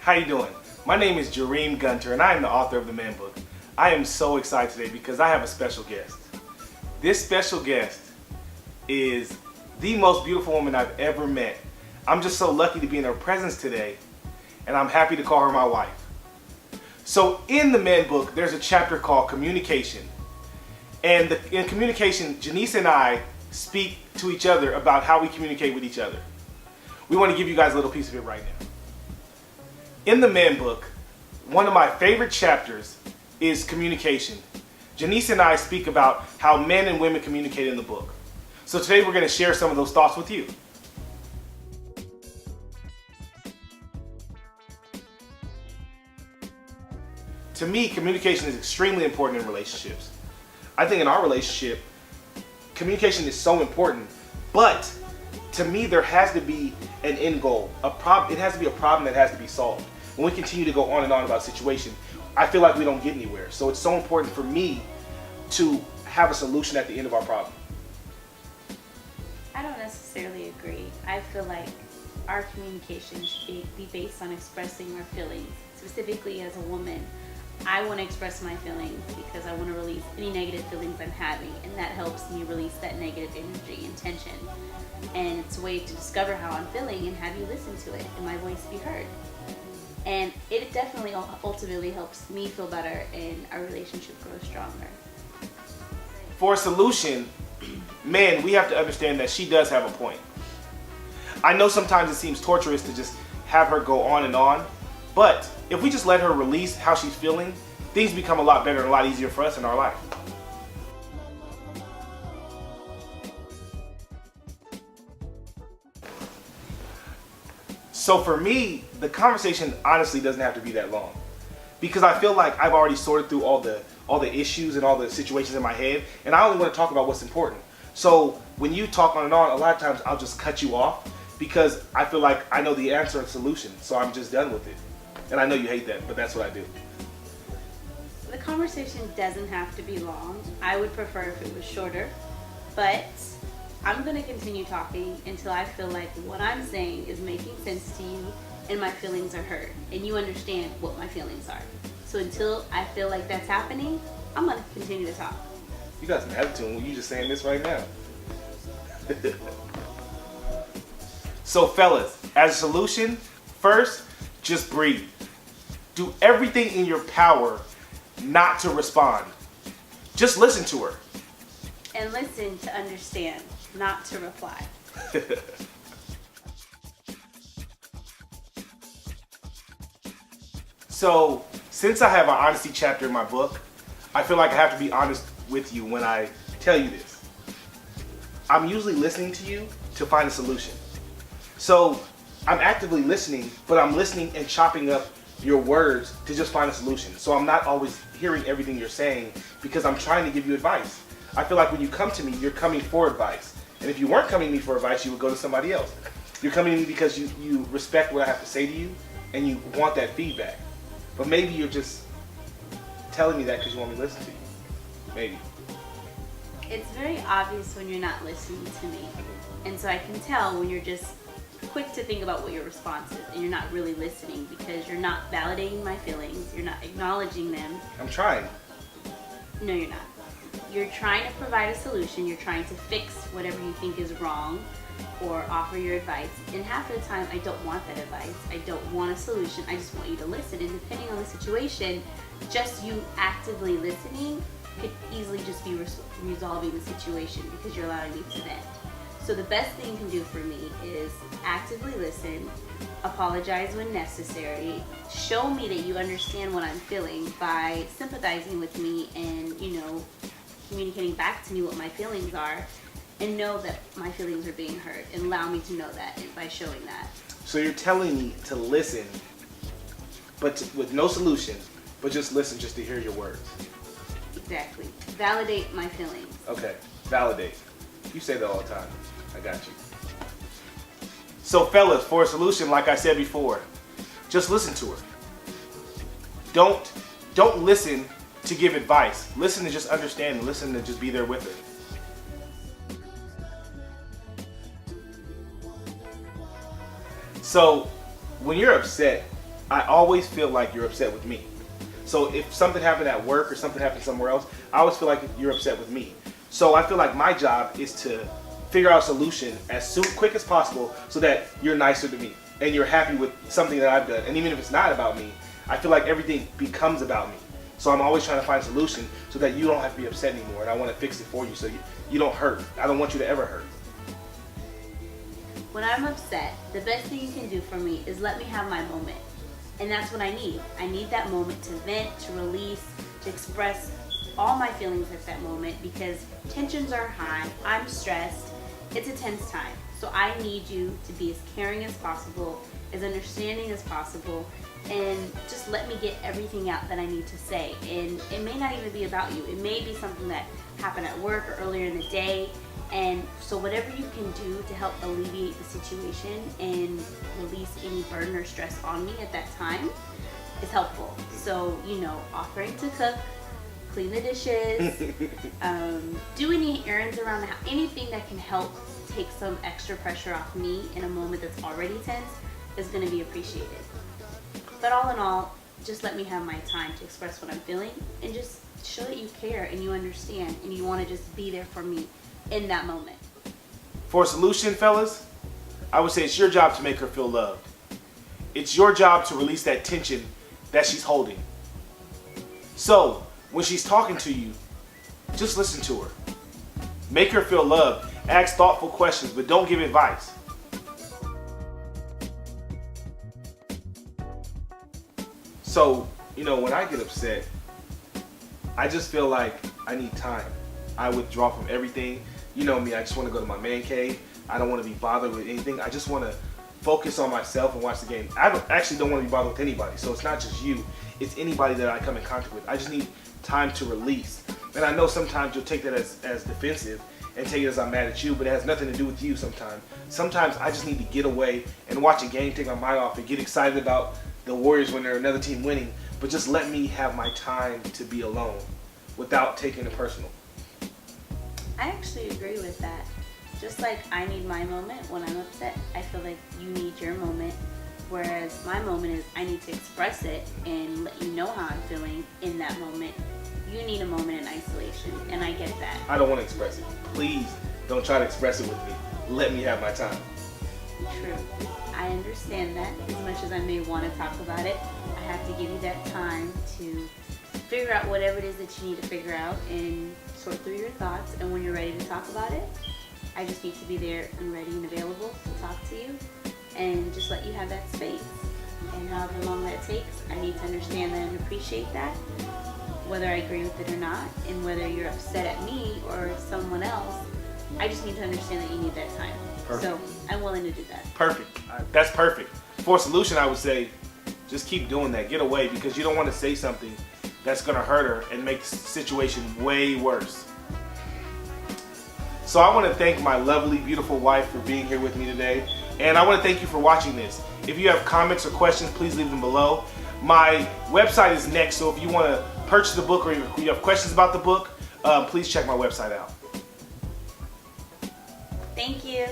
How you doing? My name is Jareem Gunter and I am the author of the Man Book. I am so excited today because I have a special guest. This special guest is the most beautiful woman I've ever met. I'm just so lucky to be in her presence today, and I'm happy to call her my wife. So in the Man Book, there's a chapter called Communication. And in communication, Janice and I speak to each other about how we communicate with each other. We want to give you guys a little piece of it right now. In the Man Book, one of my favorite chapters is communication. Janice and I speak about how men and women communicate in the book. So today we're going to share some of those thoughts with you. To me, communication is extremely important in relationships. I think in our relationship, communication is so important, but to me there has to be an end goal. It has to be a problem that has to be solved. When we continue to go on and on about a situation, I feel like we don't get anywhere. So it's so important for me to have a solution at the end of our problem. I don't necessarily agree. I feel like our communication should be based on expressing our feelings. Specifically as a woman, I want to express my feelings because I want to release any negative feelings I'm having, and that helps me release that negative energy and tension. And it's a way to discover how I'm feeling and have you listen to it and my voice be heard. And it definitely ultimately helps me feel better and our relationship grow stronger. For a solution, man, we have to understand that she does have a point. I know sometimes it seems torturous to just have her go on and on, but if we just let her release how she's feeling, things become a lot better and a lot easier for us in our life. So for me, the conversation honestly doesn't have to be that long, because I feel like I've already sorted through all the issues and all the situations in my head, and I only want to talk about what's important. So when you talk on and on, a lot of times I'll just cut you off because I feel like I know the answer and solution, so I'm just done with it. And I know you hate that, but that's what I do. The conversation doesn't have to be long. I would prefer if it was shorter, but I'm going to continue talking until I feel like what I'm saying is making sense to you and my feelings are heard and you understand what my feelings are. So until I feel like that's happening, I'm going to continue to talk. You got some attitude when you just saying this right now. So fellas, as a solution, first, just breathe. Do everything in your power not to respond. Just listen to her. And listen to understand, not to reply. So, since I have an honesty chapter in my book, I feel like I have to be honest with you when I tell you this. I'm usually listening to you to find a solution. So, I'm actively listening, but I'm listening and chopping up your words to just find a solution. So I'm not always hearing everything you're saying because I'm trying to give you advice. I feel like when you come to me, you're coming for advice. And if you weren't coming to me for advice, you would go to somebody else. You're coming to me because you respect what I have to say to you and you want that feedback. But maybe you're just telling me that because you want me to listen to you. Maybe. It's very obvious when you're not listening to me. And so I can tell when you're just quick to think about what your response is and you're not really listening because you're not validating my feelings, you're not acknowledging them. I'm trying. No, you're not. You're trying to provide a solution, you're trying to fix whatever you think is wrong or offer your advice. And half of the time I don't want that advice, I don't want a solution, I just want you to listen. And depending on the situation, just you actively listening could easily just be resolving the situation because you're allowing me to vent. So the best thing you can do for me is actively listen, apologize when necessary, show me that you understand what I'm feeling by sympathizing with me and, communicating back to me what my feelings are, and know that my feelings are being heard, and allow me to know that by showing that. So you're telling me to listen, but with no solution, but just listen just to hear your words. Exactly. Validate my feelings. Okay, validate. You say that all the time. I got you. So fellas, for a solution, like I said before, just listen to her. Don't listen to give advice. Listen to just understand and listen to just be there with her. So when you're upset, I always feel like you're upset with me. So if something happened at work or something happened somewhere else, I always feel like you're upset with me. So I feel like my job is to figure out a solution as quick as possible so that you're nicer to me and you're happy with something that I've done. And even if it's not about me, I feel like everything becomes about me. So I'm always trying to find a solution so that you don't have to be upset anymore, and I want to fix it for you so you don't hurt. I don't want you to ever hurt. When I'm upset, the best thing you can do for me is let me have my moment. And that's what I need. I need that moment to vent, to release, to express all my feelings at that moment, because tensions are high, I'm stressed, it's a tense time. So I need you to be as caring as possible, as understanding as possible, and just let me get everything out that I need to say. And it may not even be about you. It may be something that happened at work or earlier in the day. And so whatever you can do to help alleviate the situation and release any burden or stress on me at that time is helpful. So, offering to cook, clean the dishes, do any errands around the house, anything that can help take some extra pressure off me in a moment that's already tense is going to be appreciated. But all in all, just let me have my time to express what I'm feeling and just show that you care and you understand and you want to just be there for me in that moment. For a solution, fellas, I would say it's your job to make her feel loved. It's your job to release that tension that she's holding. So, when she's talking to you, just listen to her. Make her feel loved. Ask thoughtful questions, but don't give advice. So, when I get upset, I just feel like I need time. I withdraw from everything. You know me, I just want to go to my man cave. I don't want to be bothered with anything. I just want to focus on myself and watch the game. I actually don't want to be bothered with anybody. So it's not just you, it's anybody that I come in contact with. I just need time to release. And I know sometimes you'll take that as defensive and take it as I'm mad at you, but it has nothing to do with you sometimes. Sometimes I just need to get away and watch a game, take my mind off, and get excited about the Warriors when they're another team winning, but just let me have my time to be alone without taking it personal. I actually agree with that. Just like I need my moment when I'm upset, I feel like you need your moment. Whereas my moment is I need to express it and let you know how I'm feeling in that moment. You need a moment in isolation, and I get that. I don't want to express it. Please don't try to express it with me. Let me have my time. True. I understand that. As much as I may want to talk about it, I have to give you that time to figure out whatever it is that you need to figure out and sort through your thoughts. And when you're ready to talk about it, I just need to be there and ready and available to talk to you and just let you have that space. And however long that takes, I need to understand that and appreciate that, whether I agree with it or not, and whether you're upset at me or someone else. I just need to understand that you need that time. Perfect. So I'm willing to do that. Perfect. That's perfect. For a solution, I would say just keep doing that. Get away, because you don't want to say something that's going to hurt her and make the situation way worse. So I want to thank my lovely, beautiful wife for being here with me today. And I want to thank you for watching this. If you have comments or questions, please leave them below. My website is next, so if you want to purchase the book or you have questions about the book, please check my website out. Thank you.